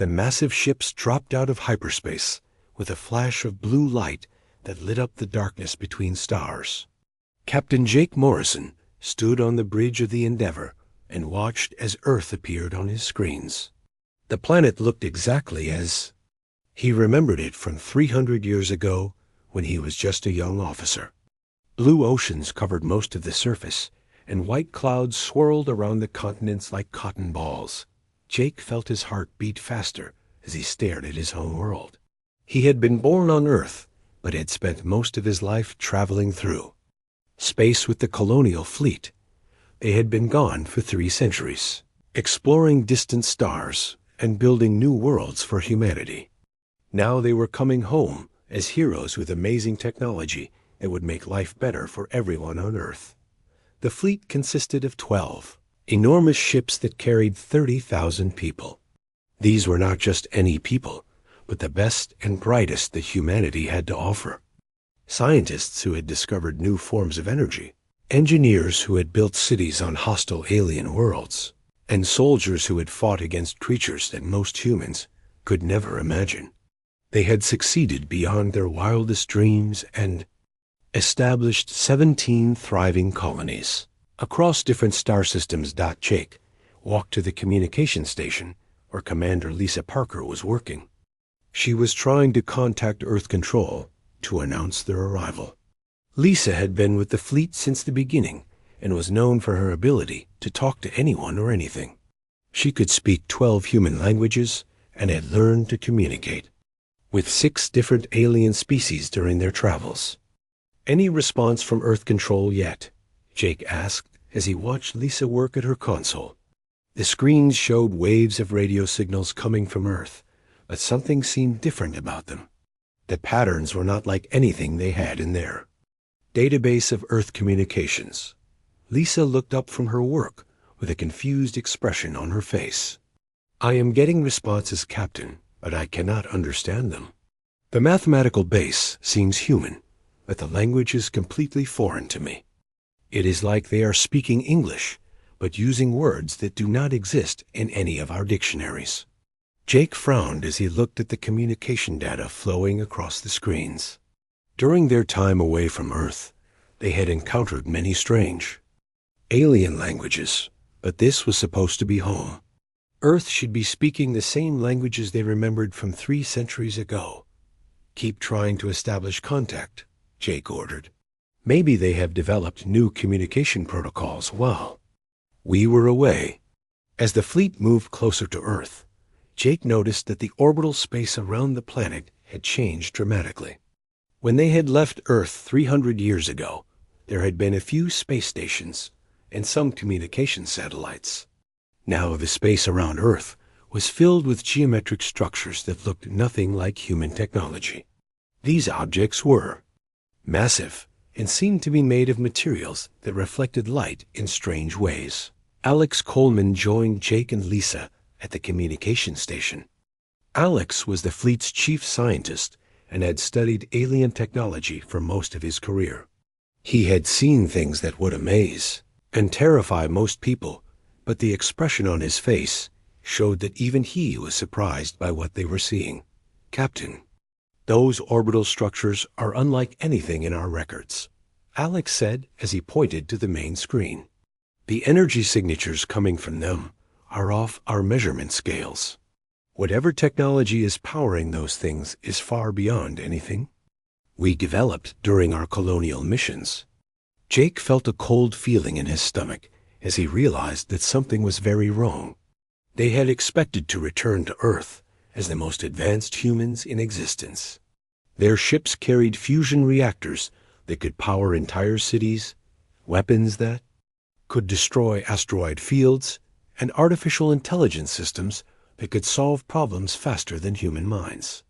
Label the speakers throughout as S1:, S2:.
S1: The massive ships dropped out of hyperspace with a flash of blue light that lit up the darkness between stars. Captain Jake Morrison stood on the bridge of the Endeavour and watched as Earth appeared on his screens. The planet looked exactly as he remembered it from 300 years ago when he was just a young officer. Blue oceans covered most of the surface, and white clouds swirled around the continents like cotton balls. Jake felt his heart beat faster as he stared at his home world. He had been born on Earth, but had spent most of his life traveling through space with the colonial fleet. They had been gone for 3 centuries, exploring distant stars and building new worlds for humanity. Now they were coming home as heroes with amazing technology that would make life better for everyone on Earth. The fleet consisted of 12 enormous ships that carried 30,000 people. These were not just any people, but the best and brightest that humanity had to offer. Scientists who had discovered new forms of energy, engineers who had built cities on hostile alien worlds, and soldiers who had fought against creatures that most humans could never imagine. They had succeeded beyond their wildest dreams and established 17 thriving colonies across different star systems. Jake walked to the communication station where Commander Lisa Parker was working. She was trying to contact Earth Control to announce their arrival. Lisa had been with the fleet since the beginning and was known for her ability to talk to anyone or anything. She could speak 12 human languages and had learned to communicate with 6 different alien species during their travels. "Any response from Earth Control yet?" Jake asked as he watched Lisa work at her console. The screens showed waves of radio signals coming from Earth, but something seemed different about them. The patterns were not like anything they had in their database of Earth communications. Lisa looked up from her work with a confused expression on her face. "I am getting responses, Captain, but I cannot understand them. The mathematical base seems human, but the language is completely foreign to me. It is like they are speaking English, but using words that do not exist in any of our dictionaries." Jake frowned as he looked at the communication data flowing across the screens. During their time away from Earth, they had encountered many strange alien languages, but this was supposed to be home. Earth should be speaking the same languages they remembered from 3 centuries ago. "Keep trying to establish contact," Jake ordered. "Maybe they have developed new communication protocols while we were away." As the fleet moved closer to Earth, Jake noticed that the orbital space around the planet had changed dramatically. When they had left Earth 300 years ago, there had been a few space stations and some communication satellites. Now the space around Earth was filled with geometric structures that looked nothing like human technology. These objects were massive and seemed to be made of materials that reflected light in strange ways. Alex Coleman joined Jake and Lisa at the communication station. Alex was the fleet's chief scientist and had studied alien technology for most of his career. He had seen things that would amaze and terrify most people, but the expression on his face showed that even he was surprised by what they were seeing. "Captain, those orbital structures are unlike anything in our records," Alex said as he pointed to the main screen. "The energy signatures coming from them are off our measurement scales. Whatever technology is powering those things is far beyond anything we developed during our colonial missions." Jake felt a cold feeling in his stomach as he realized that something was very wrong. They had expected to return to Earth as the most advanced humans in existence. Their ships carried fusion reactors that could power entire cities, weapons that could destroy asteroid fields, and artificial intelligence systems that could solve problems faster than human minds.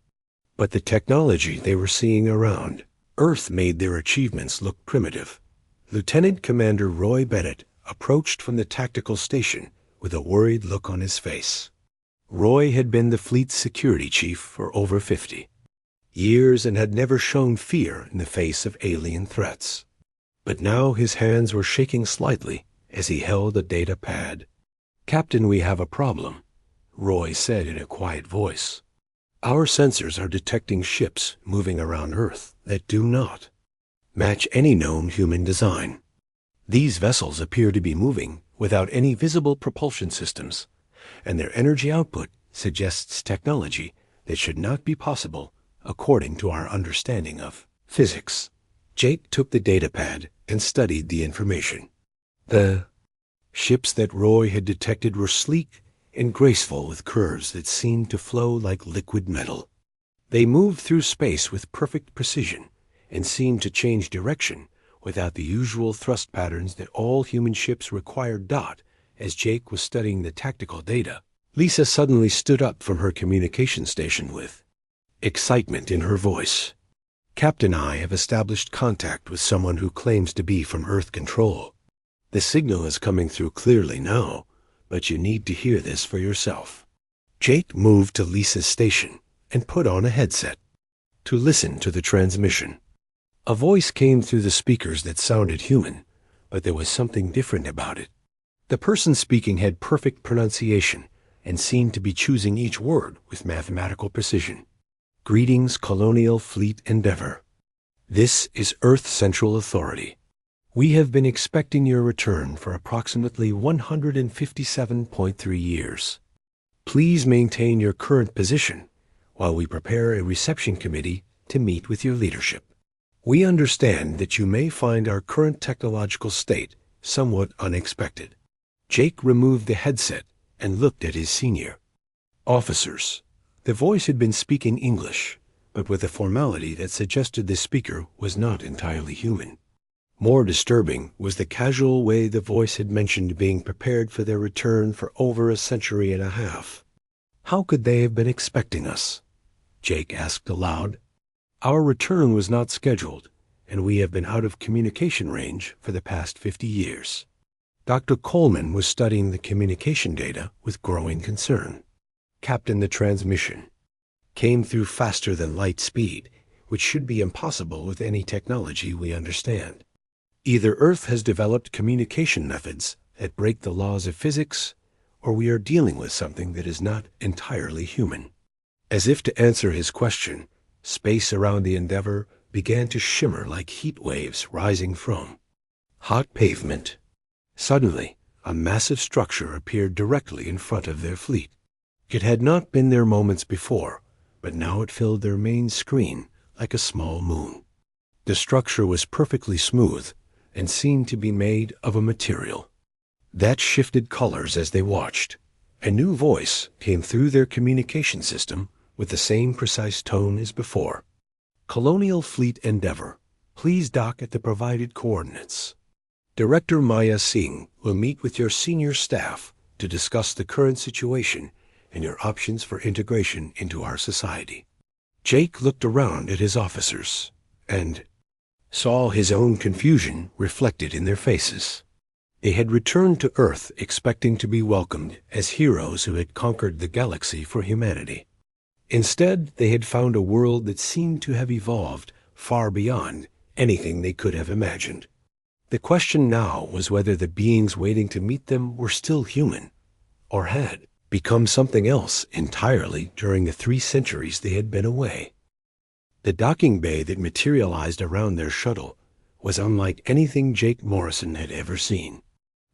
S1: But the technology they were seeing around Earth made their achievements look primitive. Lieutenant Commander Roy Bennett approached from the tactical station with a worried look on his face. Roy had been the fleet's security chief for over 50 years and had never shown fear in the face of alien threats. But now his hands were shaking slightly as he held a data pad. "Captain, we have a problem." Roy said in a quiet voice. "Our sensors are detecting ships moving around Earth that do not match any known human design. These vessels appear to be moving without any visible propulsion systems, and their energy output suggests technology that should not be possible according to our understanding of physics." Jake took the datapad and studied the information. The ships that Roy had detected were sleek and graceful with curves that seemed to flow like liquid metal. They moved through space with perfect precision and seemed to change direction without the usual thrust patterns that all human ships required. As Jake was studying the tactical data, Lisa suddenly stood up from her communication station with excitement in her voice. "Captain, I have established contact with someone who claims to be from Earth Control. The signal is coming through clearly now, but you need to hear this for yourself." Jake moved to Lisa's station and put on a headset to listen to the transmission. A voice came through the speakers that sounded human, but there was something different about it. The person speaking had perfect pronunciation and seemed to be choosing each word with mathematical precision. "Greetings, Colonial Fleet Endeavor. This is Earth Central Authority. We have been expecting your return for approximately 157.3 years. Please maintain your current position while we prepare a reception committee to meet with your leadership. We understand that you may find our current technological state somewhat unexpected." Jake removed the headset and looked at his senior officers. The voice had been speaking English, but with a formality that suggested the speaker was not entirely human. More disturbing was the casual way the voice had mentioned being prepared for their return for over a century and a half. "How could they have been expecting us?" Jake asked aloud. "Our return was not scheduled, and we have been out of communication range for the past 50 years. Dr. Coleman was studying the communication data with growing concern. "Captain, the transmission came through faster than light speed, which should be impossible with any technology we understand. Either Earth has developed communication methods that break the laws of physics, or we are dealing with something that is not entirely human." As if to answer his question, space around the Endeavor began to shimmer like heat waves rising from hot pavement. Suddenly, a massive structure appeared directly in front of their fleet. It had not been there moments before, but now it filled their main screen like a small moon. The structure was perfectly smooth and seemed to be made of a material that shifted colors as they watched. A new voice came through their communication system with the same precise tone as before. "Colonial Fleet Endeavor, please dock at the provided coordinates. Director Maya Singh will meet with your senior staff to discuss the current situation and your options for integration into our society." Jake looked around at his officers and saw his own confusion reflected in their faces. They had returned to Earth expecting to be welcomed as heroes who had conquered the galaxy for humanity. Instead, they had found a world that seemed to have evolved far beyond anything they could have imagined. The question now was whether the beings waiting to meet them were still human, or had become something else entirely during the 3 centuries they had been away. The docking bay that materialized around their shuttle was unlike anything Jake Morrison had ever seen.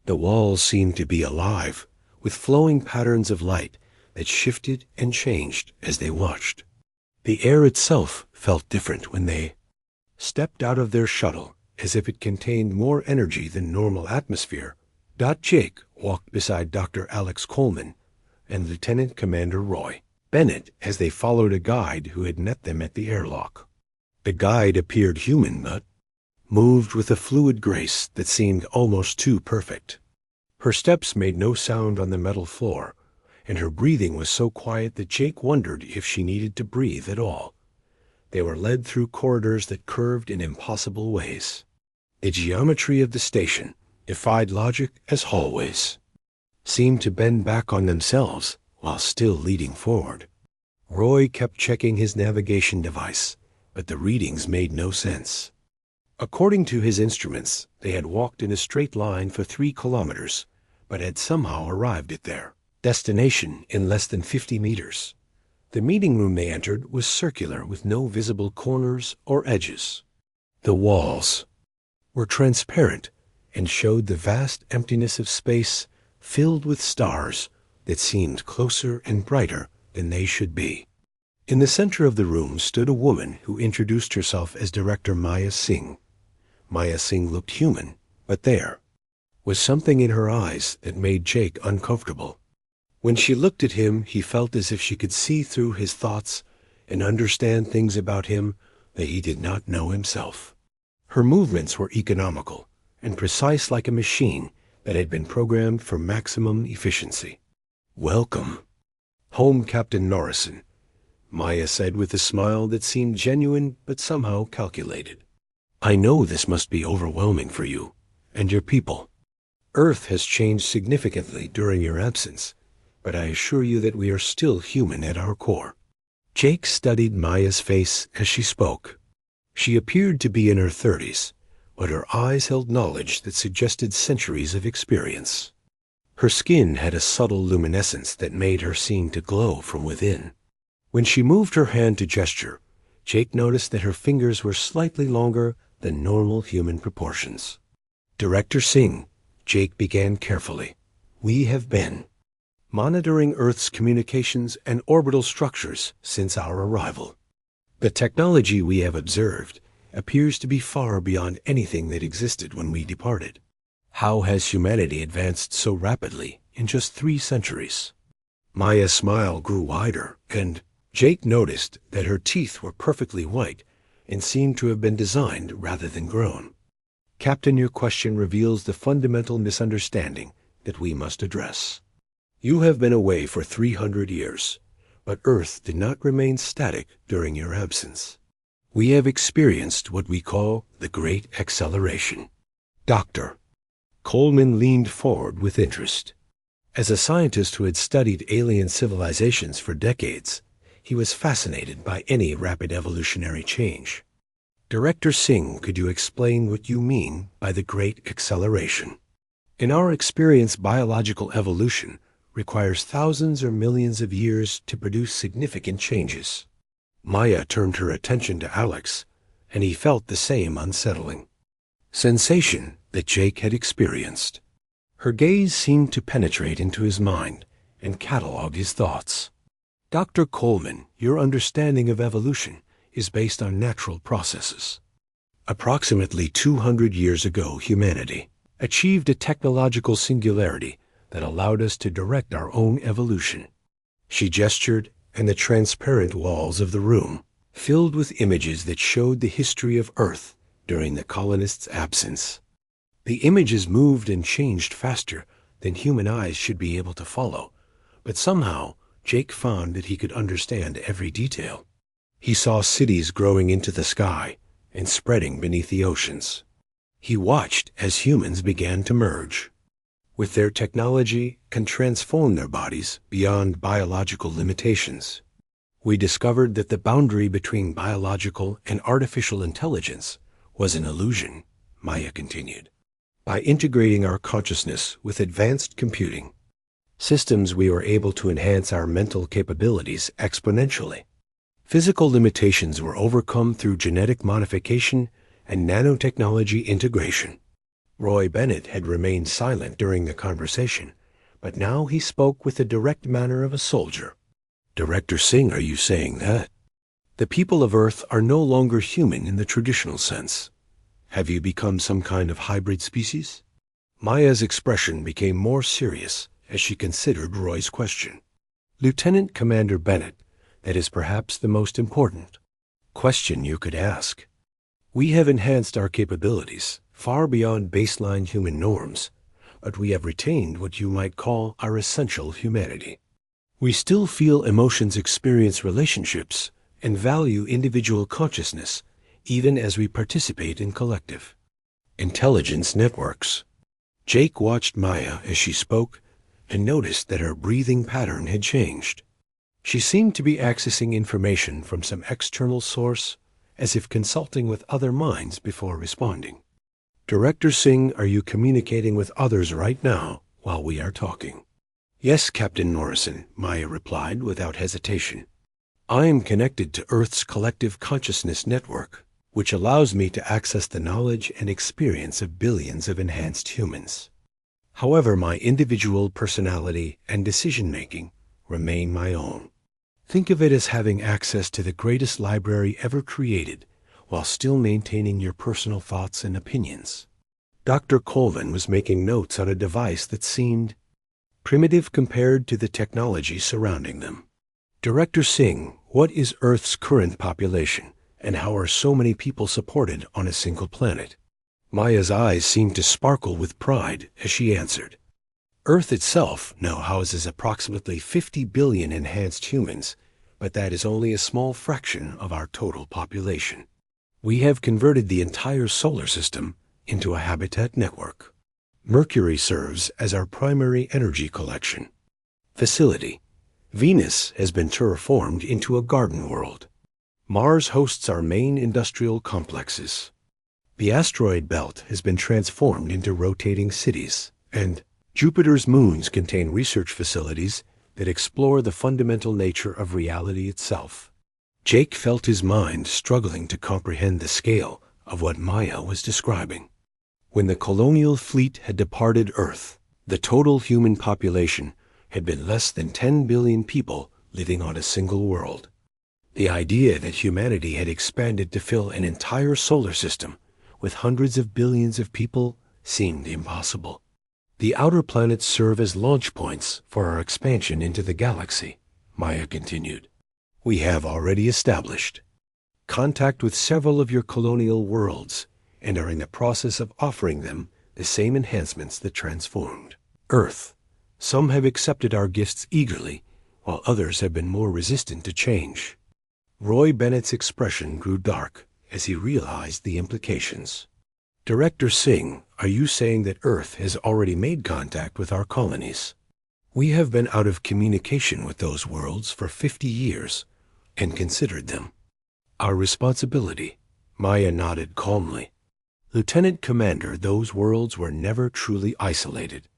S1: The walls seemed to be alive, with flowing patterns of light that shifted and changed as they watched. The air itself felt different when they stepped out of their shuttle, as if it contained more energy than normal atmosphere. Jake walked beside Dr. Alex Coleman and Lieutenant Commander Roy Bennett as they followed a guide who had met them at the airlock. The guide appeared human, but moved with a fluid grace that seemed almost too perfect. Her steps made no sound on the metal floor, and her breathing was so quiet that Jake wondered if she needed to breathe at all. They were led through corridors that curved in impossible ways. The geometry of the station defied logic as hallways seemed to bend back on themselves while still leading forward. Roy kept checking his navigation device, but the readings made no sense. According to his instruments, they had walked in a straight line for 3 kilometers, but had somehow arrived at there. Destination in less than 50 meters. The meeting room they entered was circular with no visible corners or edges. The walls were transparent and showed the vast emptiness of space filled with stars that seemed closer and brighter than they should be. In the center of the room stood a woman who introduced herself as Director Maya Singh. Maya Singh looked human, but there was something in her eyes that made Jake uncomfortable. When she looked at him, he felt as if she could see through his thoughts and understand things about him that he did not know himself. Her movements were economical and precise like a machine that had been programmed for maximum efficiency. "Welcome home, Captain Narration," Maya said with a smile that seemed genuine but somehow calculated. "I know this must be overwhelming for you and your people. Earth has changed significantly during your absence, but I assure you that we are still human at our core." Jake studied Maya's face as she spoke. She appeared to be in her 30s, but her eyes held knowledge that suggested centuries of experience. Her skin had a subtle luminescence that made her seem to glow from within. When she moved her hand to gesture, Jake noticed that her fingers were slightly longer than normal human proportions. "Director Singh," Jake began carefully, "we have been monitoring Earth's communications and orbital structures since our arrival. The technology we have observed appears to be far beyond anything that existed when we departed. How has humanity advanced so rapidly in just 3 centuries?" Maya's smile grew wider, and Jake noticed that her teeth were perfectly white and seemed to have been designed rather than grown. "Captain, your question reveals the fundamental misunderstanding that we must address. You have been away for 300 years, but Earth did not remain static during your absence. We have experienced what we call the Great Acceleration." Dr. Coleman leaned forward with interest. As a scientist who had studied alien civilizations for decades, he was fascinated by any rapid evolutionary change. "Director Singh, could you explain what you mean by the Great Acceleration?" "In our experience, biological evolution requires thousands or millions of years to produce significant changes." Maya turned her attention to Alex, and he felt the same unsettling sensation that Jake had experienced. Her gaze seemed to penetrate into his mind and catalog his thoughts. "Dr. Coleman, your understanding of evolution is based on natural processes. Approximately 200 years ago, humanity achieved a technological singularity that allowed us to direct our own evolution." She gestured, and the transparent walls of the room filled with images that showed the history of Earth during the colonists' absence. The images moved and changed faster than human eyes should be able to follow, but somehow Jake found that he could understand every detail. He saw cities growing into the sky and spreading beneath the oceans. He watched as humans began to merge with their technology can transform their bodies beyond biological limitations. "We discovered that the boundary between biological and artificial intelligence was an illusion," Maya continued. "By integrating our consciousness with advanced computing systems, we were able to enhance our mental capabilities exponentially. Physical limitations were overcome through genetic modification and nanotechnology integration." Roy Bennett had remained silent during the conversation, but now he spoke with the direct manner of a soldier. "Director Singh, are you saying that the people of Earth are no longer human in the traditional sense? Have you become some kind of hybrid species?" Maya's expression became more serious as she considered Roy's question. "Lieutenant Commander Bennett, that is perhaps the most important question you could ask. We have enhanced our capabilities far beyond baseline human norms, but we have retained what you might call our essential humanity. We still feel emotions, experience relationships, and value individual consciousness, even as we participate in collective intelligence networks." Jake watched Maya as she spoke and noticed that her breathing pattern had changed. She seemed to be accessing information from some external source, as if consulting with other minds before responding. "Director Singh, are you communicating with others right now while we are talking?" Yes, Captain Morrison, Maya replied without hesitation. I am connected to Earth's collective consciousness network, which allows me to access the knowledge and experience of billions of enhanced humans. However, my individual personality and decision-making remain my own. Think of it as having access to the greatest library ever created, while still maintaining your personal thoughts and opinions. Dr. Colvin was making notes on a device that seemed primitive compared to the technology surrounding them. Director Singh, what is Earth's current population, and how are so many people supported on a single planet? Maya's eyes seemed to sparkle with pride as she answered. Earth itself now houses approximately 50 billion enhanced humans, but that is only a small fraction of our total population. We have converted the entire solar system into a habitat network. Mercury serves as our primary energy collection facility. Venus has been terraformed into a garden world. Mars hosts our main industrial complexes. The asteroid belt has been transformed into rotating cities, and Jupiter's moons contain research facilities that explore the fundamental nature of reality itself. Jake felt his mind struggling to comprehend the scale of what Maya was describing. When the colonial fleet had departed Earth, the total human population had been less than 10 billion people living on a single world. The idea that humanity had expanded to fill an entire solar system with hundreds of billions of people seemed impossible. The outer planets serve as launch points for our expansion into the galaxy, Maya continued. We have already established contact with several of your colonial worlds and are in the process of offering them the same enhancements that transformed Earth. Some have accepted our gifts eagerly, while others have been more resistant to change. Roy Bennett's expression grew dark as he realized the implications. Director Singh, are you saying that Earth has already made contact with our colonies? We have been out of communication with those worlds for 50 years and considered them our responsibility. Maya nodded calmly. Lieutenant Commander, those worlds were never truly isolated.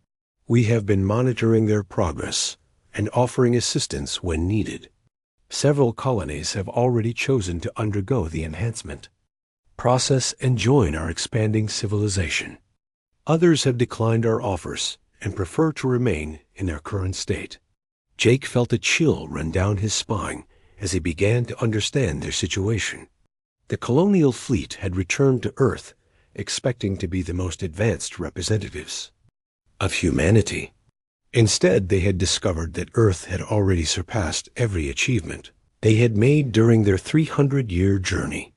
S1: We have been monitoring their progress and offering assistance when needed. Several colonies have already chosen to undergo the enhancement process and join our expanding civilization. Others have declined our offers and prefer to remain in their current state. Jake felt a chill run down his spine as he began to understand their situation. The colonial fleet had returned to Earth, expecting to be the most advanced representatives of humanity. Instead, they had discovered that Earth had already surpassed every achievement they had made during their 300-year journey.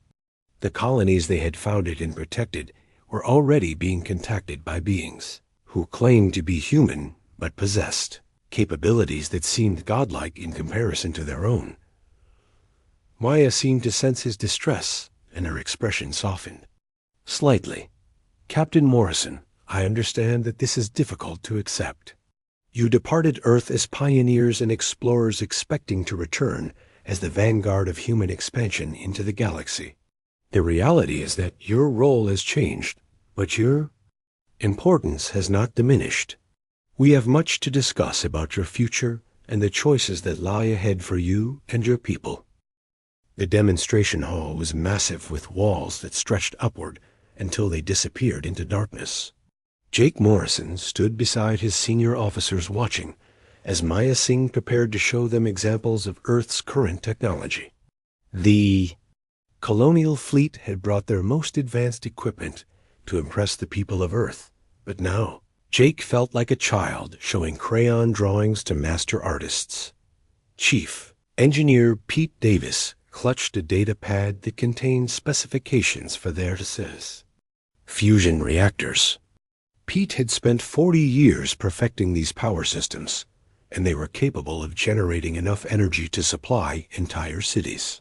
S1: The colonies they had founded and protected were already being contacted by beings who claimed to be human but possessed capabilities that seemed godlike in comparison to their own. Maya seemed to sense his distress, and her expression softened slightly. Captain Morrison, I understand that this is difficult to accept. You departed Earth as pioneers and explorers expecting to return as the vanguard of human expansion into the galaxy. The reality is that your role has changed, but your importance has not diminished. We have much to discuss about your future and the choices that lie ahead for you and your people. The demonstration hall was massive with walls that stretched upward until they disappeared into darkness. Jake Morrison stood beside his senior officers watching as Maya Singh prepared to show them examples of Earth's current technology. The colonial fleet had brought their most advanced equipment to impress the people of Earth, but now Jake felt like a child showing crayon drawings to master artists. Chief Engineer Pete Davis clutched a data pad that contained specifications for their fusion reactors. Pete had spent 40 years perfecting these power systems, and they were capable of generating enough energy to supply entire cities.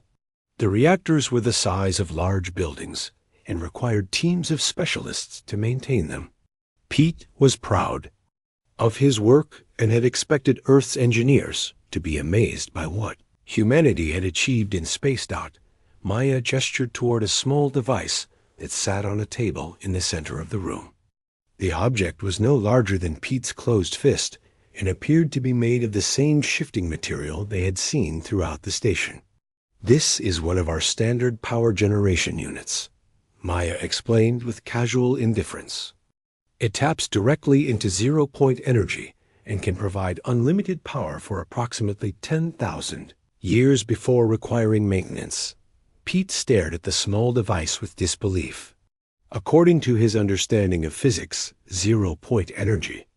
S1: The reactors were the size of large buildings and required teams of specialists to maintain them. Pete was proud of his work and had expected Earth's engineers to be amazed by what humanity had achieved in space. Maya gestured toward a small device that sat on a table in the center of the room. The object was no larger than Pete's closed fist and appeared to be made of the same shifting material they had seen throughout the station. "This is one of our standard power generation units," Maya explained with casual indifference. "It taps directly into zero-point energy and can provide unlimited power for approximately 10,000 years before requiring maintenance." Pete stared at the small device with disbelief. According to his understanding of physics, zero-point energy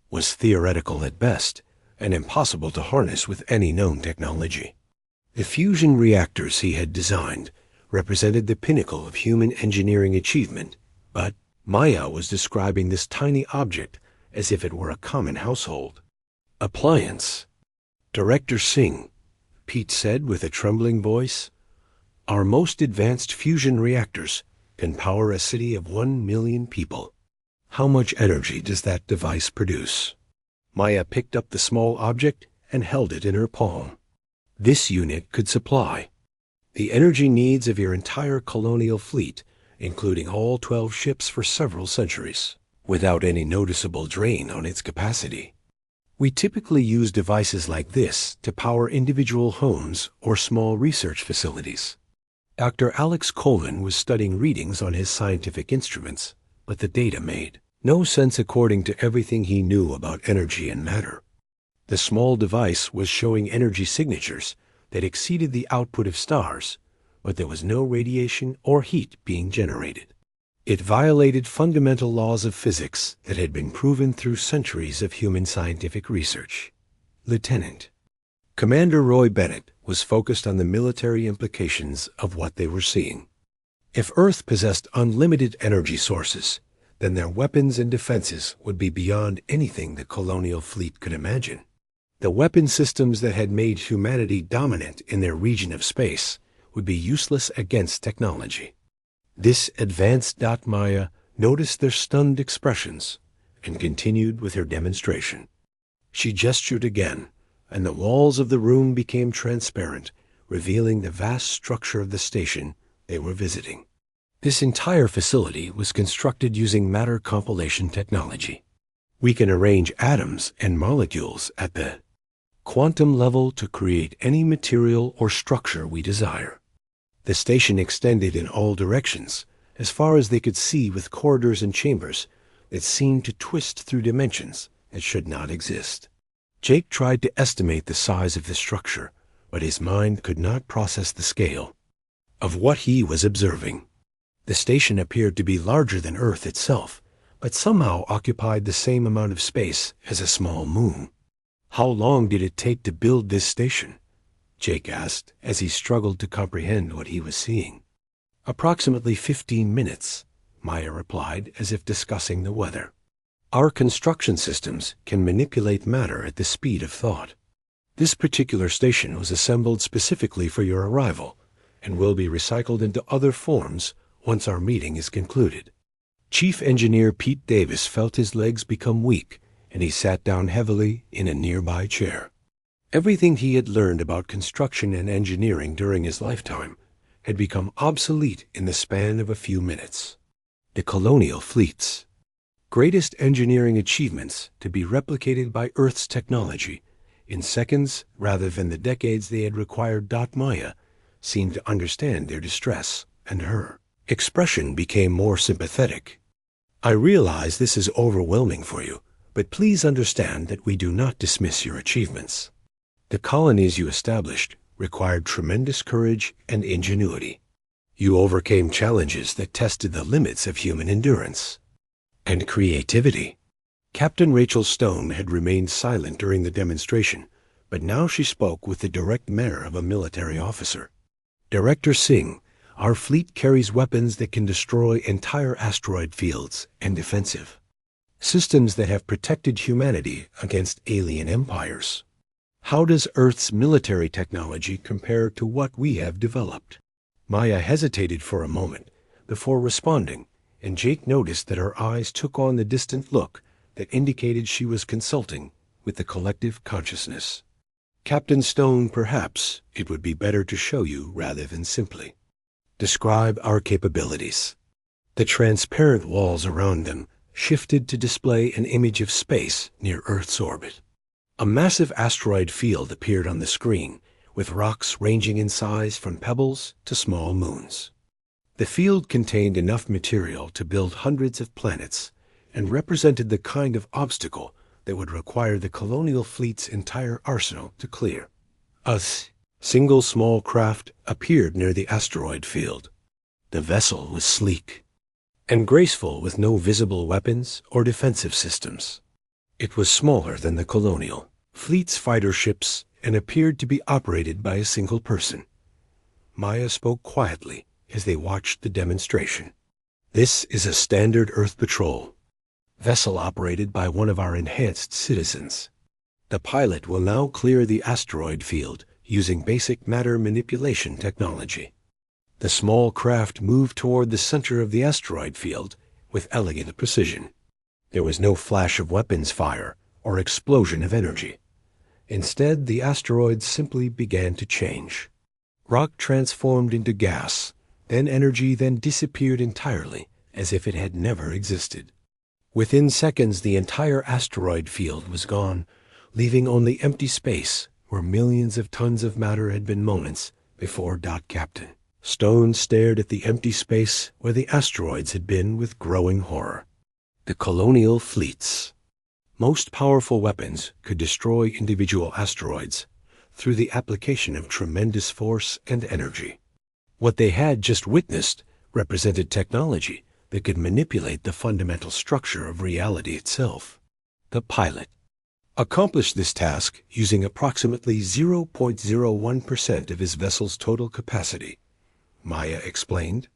S1: was theoretical at best and impossible to harness with any known technology. The fusion reactors he had designed represented the pinnacle of human engineering achievement, but Maya was describing this tiny object as if it were a common household appliance. "Director Singh," Pete said with a trembling voice, "our most advanced fusion reactors can power a city of 1 million people. How much energy does that device produce?" Maya picked up the small object and held it in her palm. "This unit could supply the energy needs of your entire colonial fleet, including all 12 ships for several centuries, without any noticeable drain on its capacity. We typically use devices like this to power individual homes or small research facilities." Dr. Alex Colvin was studying readings on his scientific instruments, but the data made no sense according to everything he knew about energy and matter. The small device was showing energy signatures that exceeded the output of stars, but there was no radiation or heat being generated. It violated fundamental laws of physics that had been proven through centuries of human scientific research. Lieutenant Commander Roy Bennett was focused on the military implications of what they were seeing. If Earth possessed unlimited energy sources, then their weapons and defenses would be beyond anything the colonial fleet could imagine. The weapon systems that had made humanity dominant in their region of space would be useless against technology. This advanced Maya noticed their stunned expressions and continued with her demonstration. She gestured again, and the walls of the room became transparent, revealing the vast structure of the station they were visiting. This entire facility was constructed using matter compilation technology. We can arrange atoms and molecules at the quantum level to create any material or structure we desire. The station extended in all directions, as far as they could see, with corridors and chambers that seemed to twist through dimensions that should not exist. Jake tried to estimate the size of the structure, but his mind could not process the scale of what he was observing. The station appeared to be larger than Earth itself, but somehow occupied the same amount of space as a small moon. "How long did it take to build this station?" Jake asked as he struggled to comprehend what he was seeing. "Approximately 15 minutes, Maya replied, as if discussing the weather. "Our construction systems can manipulate matter at the speed of thought. This particular station was assembled specifically for your arrival and will be recycled into other forms once our meeting is concluded." Chief Engineer Pete Davis felt his legs become weak, and he sat down heavily in a nearby chair. Everything he had learned about construction and engineering during his lifetime had become obsolete in the span of a few minutes. The colonial fleet's greatest engineering achievements to be replicated by Earth's technology in seconds rather than the decades they had required. Maya seemed to understand their distress, and her expression became more sympathetic. "I realize this is overwhelming for you, but please understand that we do not dismiss your achievements. The colonies you established required tremendous courage and ingenuity. You overcame challenges that tested the limits of human endurance and creativity." Captain Rachel Stone had remained silent during the demonstration, but now she spoke with the direct manner of a military officer. "Director Singh, our fleet carries weapons that can destroy entire asteroid fields and defensive systems that have protected humanity against alien empires. How does Earth's military technology compare to what we have developed?" Maya hesitated for a moment before responding, and Jake noticed that her eyes took on the distant look that indicated she was consulting with the collective consciousness. "Captain Stone, perhaps it would be better to show you rather than simply describe our capabilities." The transparent walls around them shifted to display an image of space near Earth's orbit. A massive asteroid field appeared on the screen, with rocks ranging in size from pebbles to small moons. The field contained enough material to build hundreds of planets and represented the kind of obstacle that would require the colonial fleet's entire arsenal to clear. A single small craft appeared near the asteroid field. The vessel was sleek and graceful with no visible weapons or defensive systems. It was smaller than the colonial fleet's fighter ships and appeared to be operated by a single person. Maya spoke quietly as they watched the demonstration. This is a standard Earth patrol vessel operated by one of our enhanced citizens. The pilot will now clear the asteroid field using basic matter manipulation technology. The small craft moved toward the center of the asteroid field with elegant precision. There was no flash of weapons fire or explosion of energy. Instead, the asteroid simply began to change. Rock transformed into gas, then energy, then disappeared entirely, as if it had never existed. Within seconds, the entire asteroid field was gone, leaving only empty space where millions of tons of matter had been moments before. Captain Stone stared at the empty space where the asteroids had been with growing horror. The colonial fleets. Most powerful weapons could destroy individual asteroids through the application of tremendous force and energy. What they had just witnessed represented technology that could manipulate the fundamental structure of reality itself. The pilot accomplished this task using approximately 0.01% of his vessel's total capacity, Maya explained.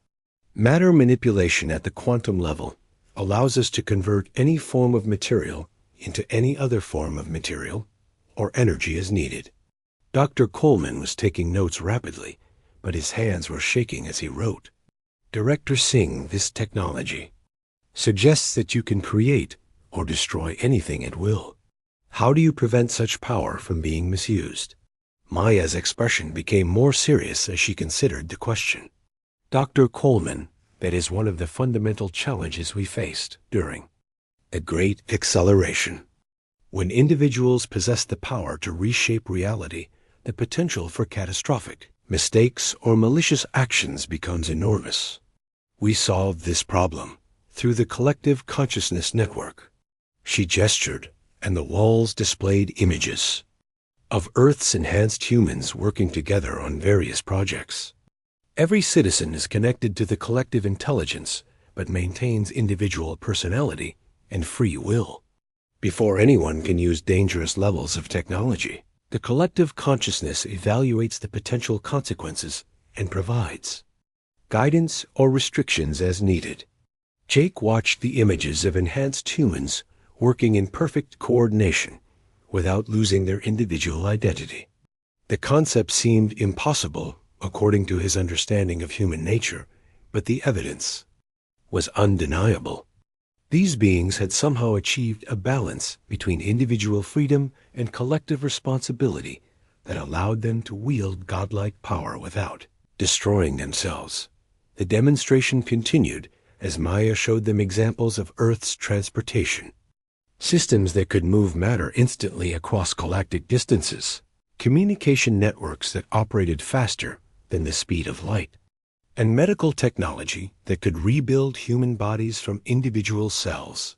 S1: Matter manipulation at the quantum level allows us to convert any form of material into any other form of material or energy as needed. Dr. Coleman was taking notes rapidly, but his hands were shaking as he wrote. Director Singh, this technology suggests that you can create or destroy anything at will. How do you prevent such power from being misused? Maya's expression became more serious as she considered the question. Dr. Coleman, that is one of the fundamental challenges we faced during a great acceleration. When individuals possess the power to reshape reality, the potential for catastrophic mistakes or malicious actions becomes enormous. We solved this problem through the collective consciousness network. She gestured, and the walls displayed images of Earth's enhanced humans working together on various projects. Every citizen is connected to the collective intelligence, but maintains individual personality and free will. Before anyone can use dangerous levels of technology, the collective consciousness evaluates the potential consequences and provides guidance or restrictions as needed. Jake watched the images of enhanced humans working in perfect coordination without losing their individual identity. The concept seemed impossible according to his understanding of human nature, but the evidence was undeniable. These beings had somehow achieved a balance between individual freedom and collective responsibility that allowed them to wield godlike power without destroying themselves. The demonstration continued as Maya showed them examples of Earth's transportation, systems that could move matter instantly across galactic distances, communication networks that operated faster than the speed of light, and medical technology that could rebuild human bodies from individual cells.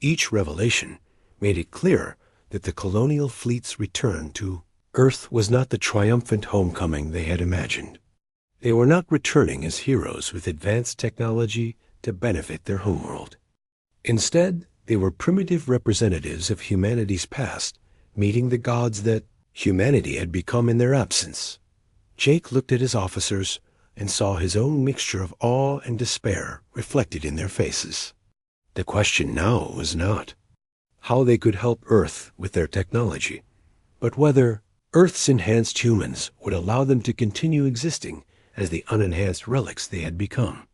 S1: Each revelation made it clear that the colonial fleet's return to Earth was not the triumphant homecoming they had imagined. They were not returning as heroes with advanced technology to benefit their homeworld. Instead, they were primitive representatives of humanity's past, meeting the gods that humanity had become in their absence. Jake looked at his officers and saw his own mixture of awe and despair reflected in their faces. The question now was not how they could help Earth with their technology, but whether Earth's enhanced humans would allow them to continue existing as the unenhanced relics they had become.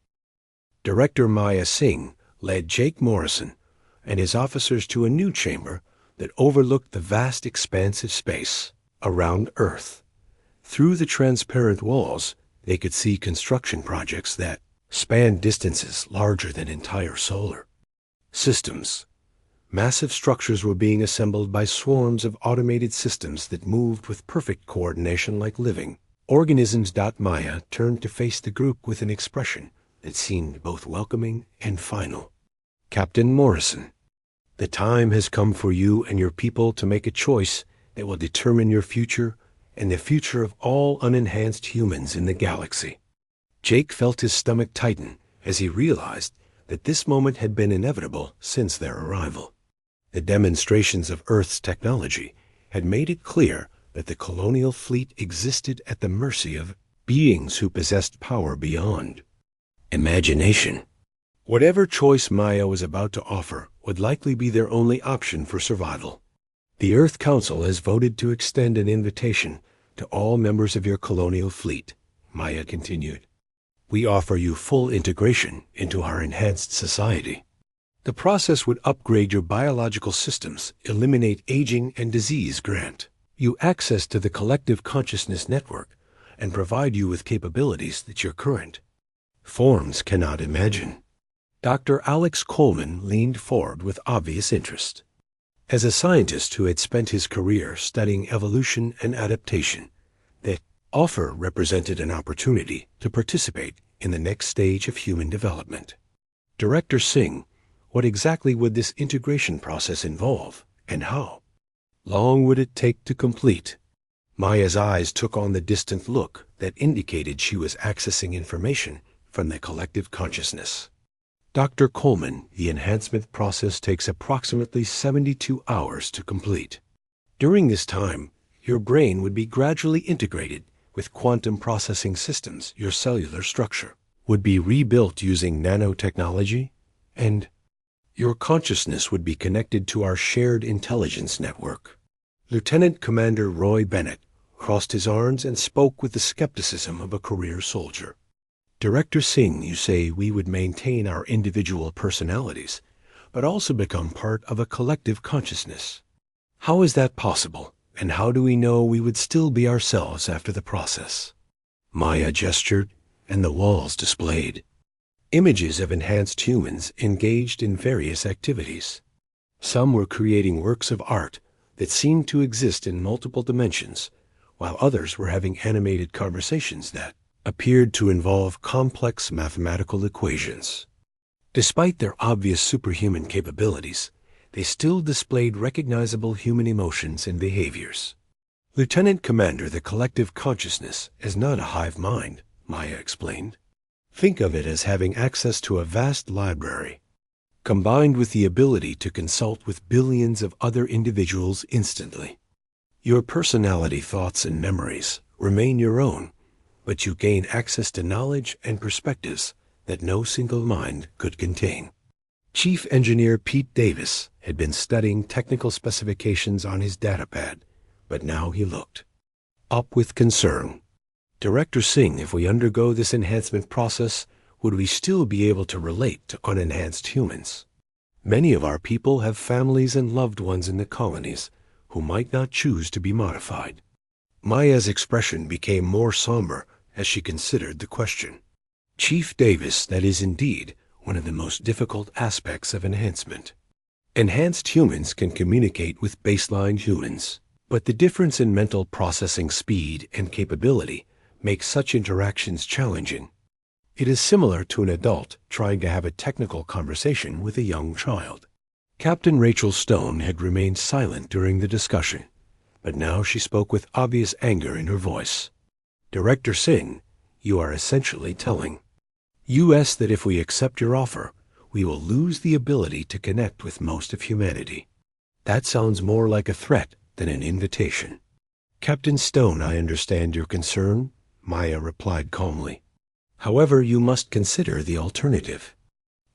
S1: Director Maya Singh led Jake Morrison and his officers to a new chamber that overlooked the vast expanse of space around Earth. Through the transparent walls, they could see construction projects that spanned distances larger than entire solar systems. Massive structures were being assembled by swarms of automated systems that moved with perfect coordination like living organisms. Maya turned to face the group with an expression that seemed both welcoming and final. Captain Morrison, the time has come for you and your people to make a choice that will determine your future and the future of all unenhanced humans in the galaxy. Jake felt his stomach tighten as he realized that this moment had been inevitable since their arrival. The demonstrations of Earth's technology had made it clear that the colonial fleet existed at the mercy of beings who possessed power beyond imagination. Whatever choice Maya was about to offer would likely be their only option for survival. The Earth Council has voted to extend an invitation to all members of your colonial fleet, Maya continued. We offer you full integration into our enhanced society. The process would upgrade your biological systems, eliminate aging and disease, grant you access to the collective consciousness network, and provide you with capabilities that your current forms cannot imagine. Dr. Alex Coleman leaned forward with obvious interest. As a scientist who had spent his career studying evolution and adaptation, that offer represented an opportunity to participate in the next stage of human development. Director Singh, what exactly would this integration process involve, and how long would it take to complete? Maya's eyes took on the distant look that indicated she was accessing information from the collective consciousness. Dr. Coleman, the enhancement process takes approximately 72 hours to complete. During this time, your brain would be gradually integrated with quantum processing systems. Your cellular structure would be rebuilt using nanotechnology, and your consciousness would be connected to our shared intelligence network. Lieutenant Commander Roy Bennett crossed his arms and spoke with the skepticism of a career soldier. Director Singh, you say we would maintain our individual personalities, but also become part of a collective consciousness. How is that possible, and how do we know we would still be ourselves after the process? Maya gestured, and the walls displayed images of enhanced humans engaged in various activities. Some were creating works of art that seemed to exist in multiple dimensions, while others were having animated conversations that appeared to involve complex mathematical equations. Despite their obvious superhuman capabilities, they still displayed recognizable human emotions and behaviors. Lieutenant Commander, the collective consciousness is not a hive mind, Maya explained. Think of it as having access to a vast library, combined with the ability to consult with billions of other individuals instantly. Your personality, thoughts, and memories remain your own, but you gain access to knowledge and perspectives that no single mind could contain. Chief Engineer Pete Davis had been studying technical specifications on his datapad, but now he looked up with concern. Director Singh, if we undergo this enhancement process, would we still be able to relate to unenhanced humans? Many of our people have families and loved ones in the colonies who might not choose to be modified. Maya's expression became more somber as she considered the question. Chief Davis, that is indeed one of the most difficult aspects of enhancement. Enhanced humans can communicate with baseline humans, but the difference in mental processing speed and capability makes such interactions challenging. It is similar to an adult trying to have a technical conversation with a young child. Captain Rachel Stone had remained silent during the discussion, but now she spoke with obvious anger in her voice. Director Singh, you are essentially telling us that if we accept your offer, we will lose the ability to connect with most of humanity. That sounds more like a threat than an invitation. Captain Stone, I understand your concern, Maya replied calmly. However, you must consider the alternative.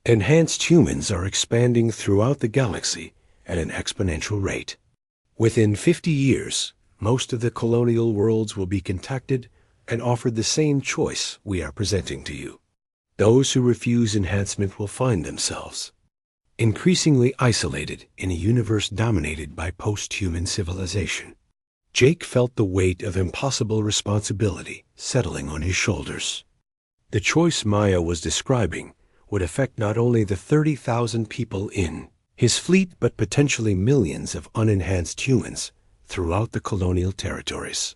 S1: Enhanced humans are expanding throughout the galaxy at an exponential rate. Within 50 years, most of the colonial worlds will be contacted and offered the same choice we are presenting to you. Those who refuse enhancement will find themselves increasingly isolated in a universe dominated by post-human civilization. Jake felt the weight of impossible responsibility settling on his shoulders. The choice Maya was describing would affect not only the 30,000 people in his fleet but potentially millions of unenhanced humans throughout the colonial territories.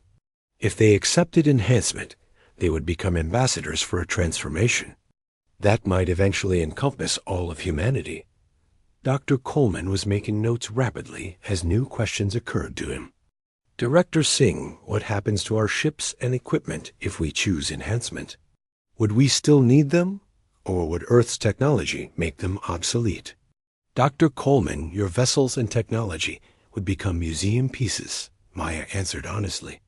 S1: If they accepted enhancement, they would become ambassadors for a transformation. That might eventually encompass all of humanity. Dr. Coleman was making notes rapidly as new questions occurred to him. Director Singh, what happens to our ships and equipment if we choose enhancement? Would we still need them, or would Earth's technology make them obsolete? Dr. Coleman, your vessels and technology would become museum pieces, Maya answered honestly.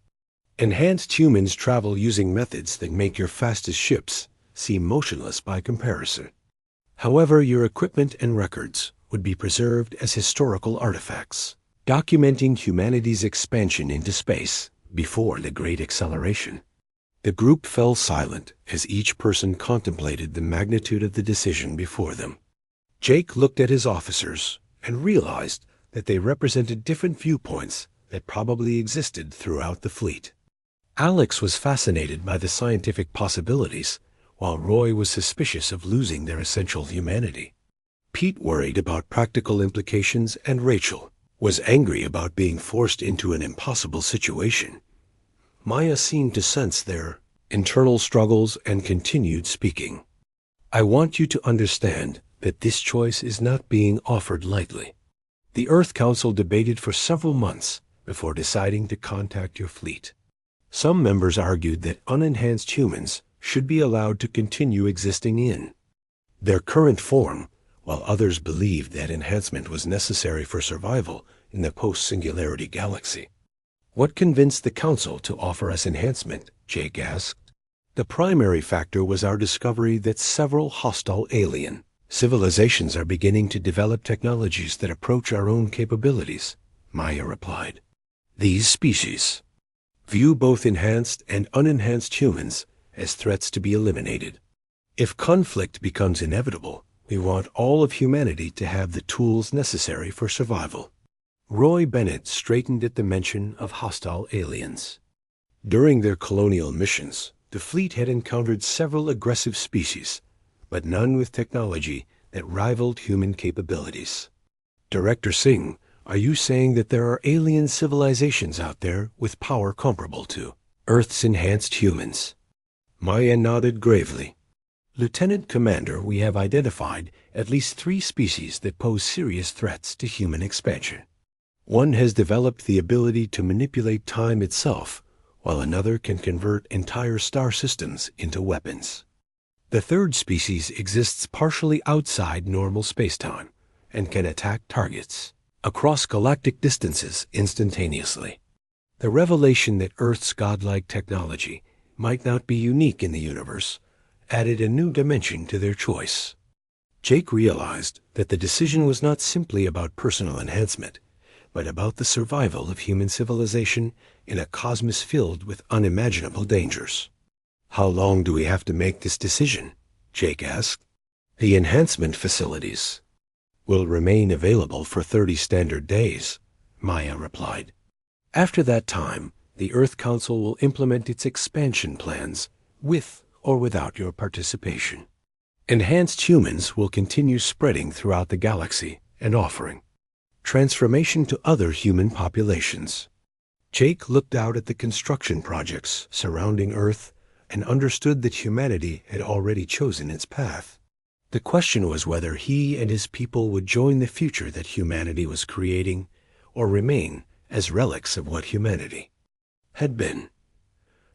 S1: Enhanced humans travel using methods that make your fastest ships seem motionless by comparison. However, your equipment and records would be preserved as historical artifacts, documenting humanity's expansion into space before the Great Acceleration. The group fell silent as each person contemplated the magnitude of the decision before them. Jake looked at his officers and realized that they represented different viewpoints that probably existed throughout the fleet. Alex was fascinated by the scientific possibilities, while Roy was suspicious of losing their essential humanity. Pete worried about practical implications, and Rachel was angry about being forced into an impossible situation. Maya seemed to sense their internal struggles and continued speaking. I want you to understand that this choice is not being offered lightly. The Earth Council debated for several months before deciding to contact your fleet. Some members argued that unenhanced humans should be allowed to continue existing in their current form, while others believed that enhancement was necessary for survival in the post-singularity galaxy. What convinced the Council to offer us enhancement? Jake asked. The primary factor was our discovery that several hostile alien civilizations are beginning to develop technologies that approach our own capabilities, Maya replied. These species view both enhanced and unenhanced humans as threats to be eliminated. If conflict becomes inevitable, we want all of humanity to have the tools necessary for survival. Roy Bennett straightened at the mention of hostile aliens. During their colonial missions, the fleet had encountered several aggressive species, but none with technology that rivaled human capabilities. Director Singh, are you saying that there are alien civilizations out there with power comparable to Earth's enhanced humans? Maya nodded gravely. Lieutenant Commander, we have identified at least 3 species that pose serious threats to human expansion. One has developed the ability to manipulate time itself, while another can convert entire star systems into weapons. The third species exists partially outside normal spacetime and can attack targets across galactic distances instantaneously. The revelation that Earth's godlike technology might not be unique in the universe added a new dimension to their choice. Jake realized that the decision was not simply about personal enhancement, but about the survival of human civilization in a cosmos filled with unimaginable dangers. How long do we have to make this decision? Jake asked. The enhancement facilities will remain available for 30 standard days, Maya replied. After that time, the Earth Council will implement its expansion plans with or without your participation. Enhanced humans will continue spreading throughout the galaxy and offering transformation to other human populations. Jake looked out at the construction projects surrounding Earth and understood that humanity had already chosen its path. The question was whether he and his people would join the future that humanity was creating or remain as relics of what humanity had been.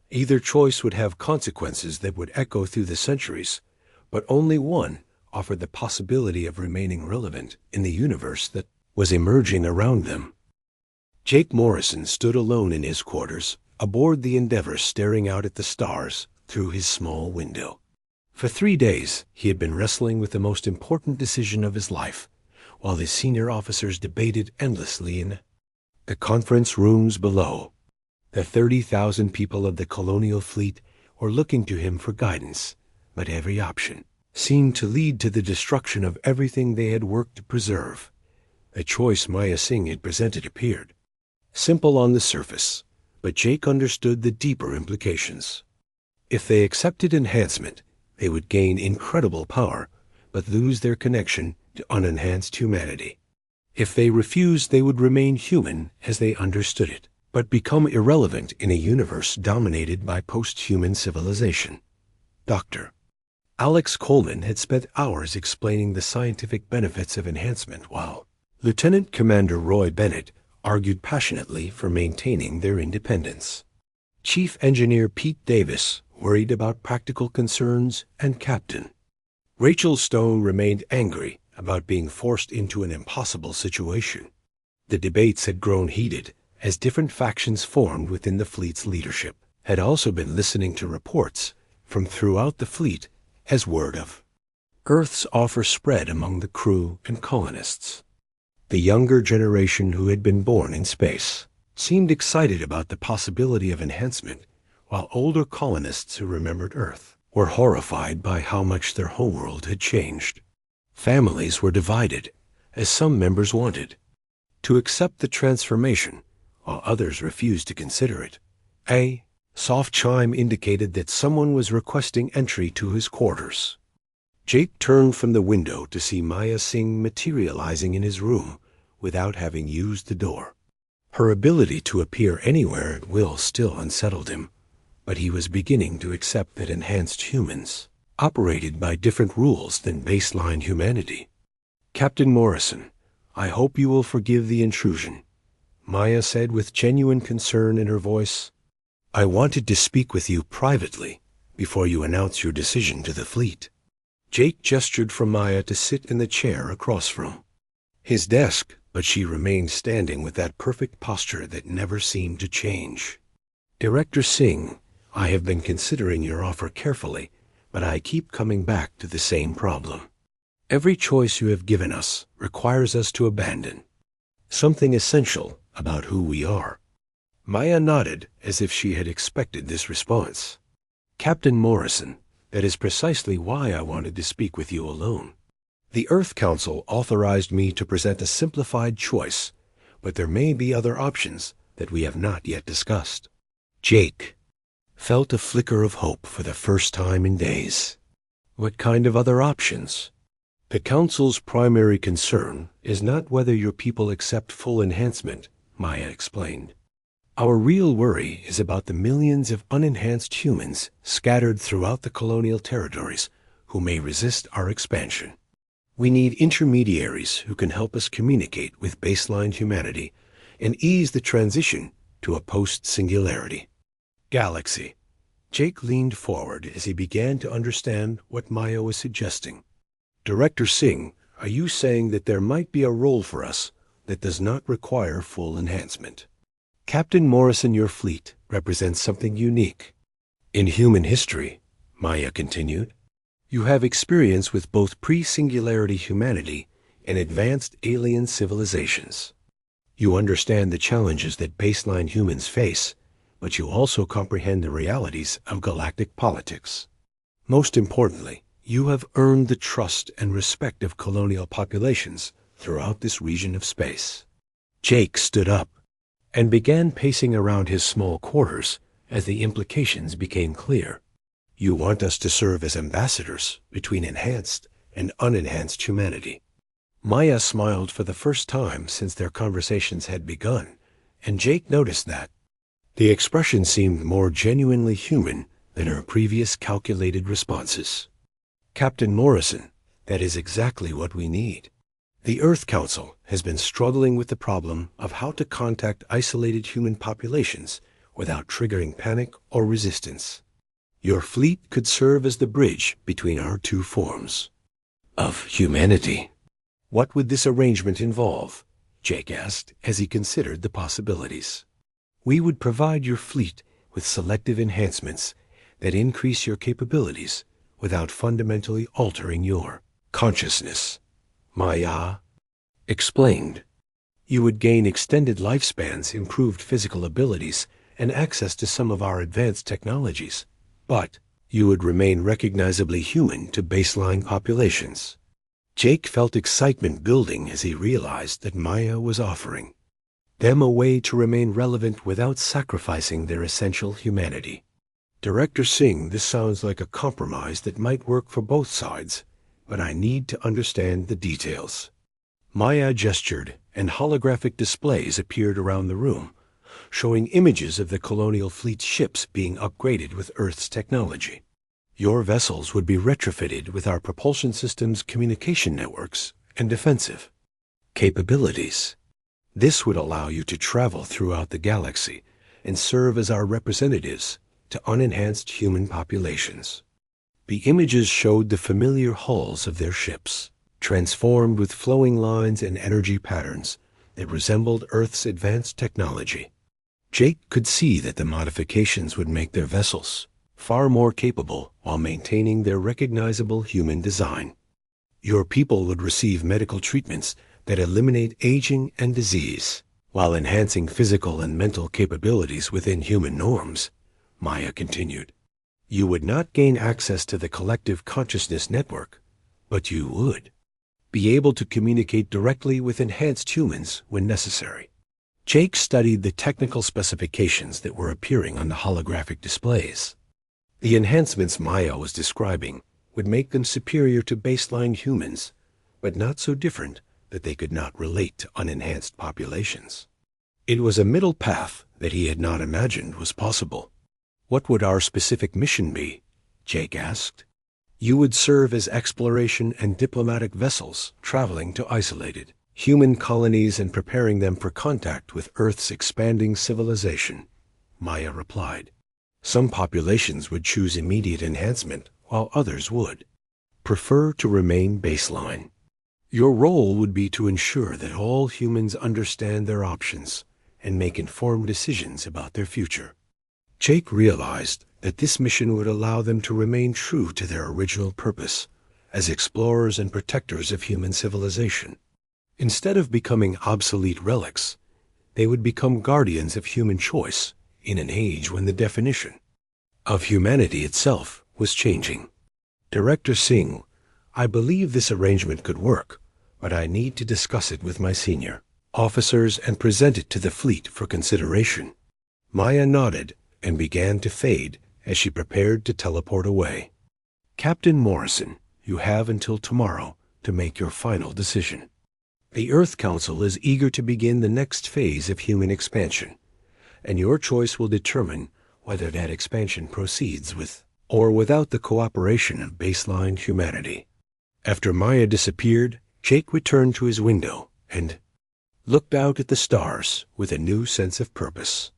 S1: Either choice would have consequences that would echo through the centuries, but only one offered the possibility of remaining relevant in the universe that was emerging around them. Jake Morrison stood alone in his quarters, aboard the Endeavor, staring out at the stars through his small window. For 3 days, he had been wrestling with the most important decision of his life, while his senior officers debated endlessly in the conference rooms below. The 30,000 people of the colonial fleet were looking to him for guidance, but every option seemed to lead to the destruction of everything they had worked to preserve. The choice Maya Singh had presented appeared simple on the surface, but Jake understood the deeper implications. If they accepted enhancement, they would gain incredible power, but lose their connection to unenhanced humanity. If they refused, they would remain human as they understood it, but become irrelevant in a universe dominated by post-human civilization. Dr. Alex Coleman had spent hours explaining the scientific benefits of enhancement, while Lieutenant Commander Roy Bennett argued passionately for maintaining their independence. Chief Engineer Pete Davis worried about practical concerns, and Captain Rachel Stone remained angry about being forced into an impossible situation. The debates had grown heated as different factions formed within the fleet's leadership, had also been listening to reports from throughout the fleet as word of Earth's offer spread among the crew and colonists. The younger generation who had been born in space seemed excited about the possibility of enhancement, while older colonists who remembered Earth were horrified by how much their homeworld had changed. Families were divided, as some members wanted to accept the transformation, while others refused to consider it. A soft chime indicated that someone was requesting entry to his quarters. Jake turned from the window to see Maya Singh materializing in his room without having used the door. Her ability to appear anywhere at will still unsettled him, but he was beginning to accept that enhanced humans operated by different rules than baseline humanity. "Captain Morrison, I hope you will forgive the intrusion," Maya said with genuine concern in her voice. "I wanted to speak with you privately before you announce your decision to the fleet." Jake gestured for Maya to sit in the chair across from his desk, but she remained standing with that perfect posture that never seemed to change. "Director Singh, I have been considering your offer carefully, but I keep coming back to the same problem. Every choice you have given us requires us to abandon something essential about who we are." Maya nodded as if she had expected this response. "Captain Morrison, that is precisely why I wanted to speak with you alone. The Earth Council authorized me to present a simplified choice, but there may be other options that we have not yet discussed." Jake felt a flicker of hope for the first time in days. "What kind of other options?" "The Council's primary concern is not whether your people accept full enhancement," Maya explained. "Our real worry is about the millions of unenhanced humans scattered throughout the colonial territories who may resist our expansion. We need intermediaries who can help us communicate with baseline humanity and ease the transition to a post-singularity galaxy." Jake leaned forward as he began to understand what Maya was suggesting. "Director Singh, are you saying that there might be a role for us that does not require full enhancement?" "Captain Morrison, your fleet represents something unique in human history," Maya continued. "You have experience with both pre-singularity humanity and advanced alien civilizations. You understand the challenges that baseline humans face, but you also comprehend the realities of galactic politics. Most importantly, you have earned the trust and respect of colonial populations throughout this region of space." Jake stood up and began pacing around his small quarters as the implications became clear. "You want us to serve as ambassadors between enhanced and unenhanced humanity." Maya smiled for the first time since their conversations had begun, and Jake noticed that. The expression seemed more genuinely human than her previous calculated responses. "Captain Morrison, that is exactly what we need. The Earth Council has been struggling with the problem of how to contact isolated human populations without triggering panic or resistance. Your fleet could serve as the bridge between our two forms of humanity." "What would this arrangement involve?" Jake asked as he considered the possibilities. "We would provide your fleet with selective enhancements that increase your capabilities without fundamentally altering your consciousness," Maya explained. "You would gain extended lifespans, improved physical abilities, and access to some of our advanced technologies, but you would remain recognizably human to baseline populations." Jake felt excitement building as he realized that Maya was offering them a way to remain relevant without sacrificing their essential humanity. "Director Singh, this sounds like a compromise that might work for both sides, but I need to understand the details." Maya gestured, and holographic displays appeared around the room, showing images of the colonial fleet's ships being upgraded with Earth's technology. Your vessels would be retrofitted with our propulsion system's communication networks and defensive capabilities. This would allow you to travel throughout the galaxy and serve as our representatives to unenhanced human populations. The images showed the familiar hulls of their ships, transformed with flowing lines and energy patterns that resembled Earth's advanced technology. Jake could see that the modifications would make their vessels far more capable while maintaining their recognizable human design. Your people would receive medical treatments that eliminate aging and disease, while enhancing physical and mental capabilities within human norms, Maya continued. You would not gain access to the collective consciousness network, but you would be able to communicate directly with enhanced humans when necessary. Jake studied the technical specifications that were appearing on the holographic displays. The enhancements Maya was describing would make them superior to baseline humans, but not so different that they could not relate to unenhanced populations. It was a middle path that he had not imagined was possible. What would our specific mission be? Jake asked. You would serve as exploration and diplomatic vessels traveling to isolated human colonies and preparing them for contact with Earth's expanding civilization, Maya replied. Some populations would choose immediate enhancement, while others would prefer to remain baseline. Your role would be to ensure that all humans understand their options and make informed decisions about their future. Jake realized that this mission would allow them to remain true to their original purpose as explorers and protectors of human civilization. Instead of becoming obsolete relics, they would become guardians of human choice in an age when the definition of humanity itself was changing. Director Singh, I believe this arrangement could work, but I need to discuss it with my senior officers and present it to the fleet for consideration. Maya nodded and began to fade as she prepared to teleport away. Captain Morrison, you have until tomorrow to make your final decision. The Earth Council is eager to begin the next phase of human expansion, and your choice will determine whether that expansion proceeds with or without the cooperation of baseline humanity. After Maya disappeared, Jake returned to his window and looked out at the stars with a new sense of purpose.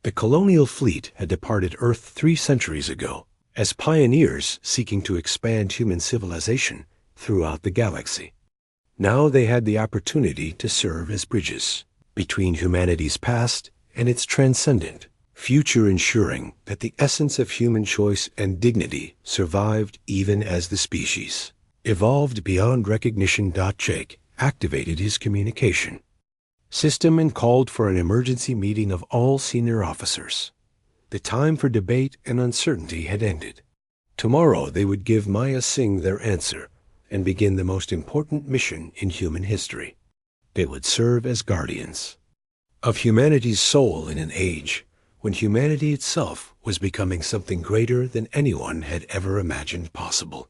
S1: The colonial fleet had departed Earth 3 centuries ago as pioneers seeking to expand human civilization throughout the galaxy. Now they had the opportunity to serve as bridges between humanity's past and its transcendent future, ensuring that the essence of human choice and dignity survived even as the species evolved beyond recognition. Jake activated his communication system and called for an emergency meeting of all senior officers. The time for debate and uncertainty had ended. Tomorrow they would give Maya Singh their answer and begin the most important mission in human history. They would serve as guardians of humanity's soul in an age when humanity itself was becoming something greater than anyone had ever imagined possible.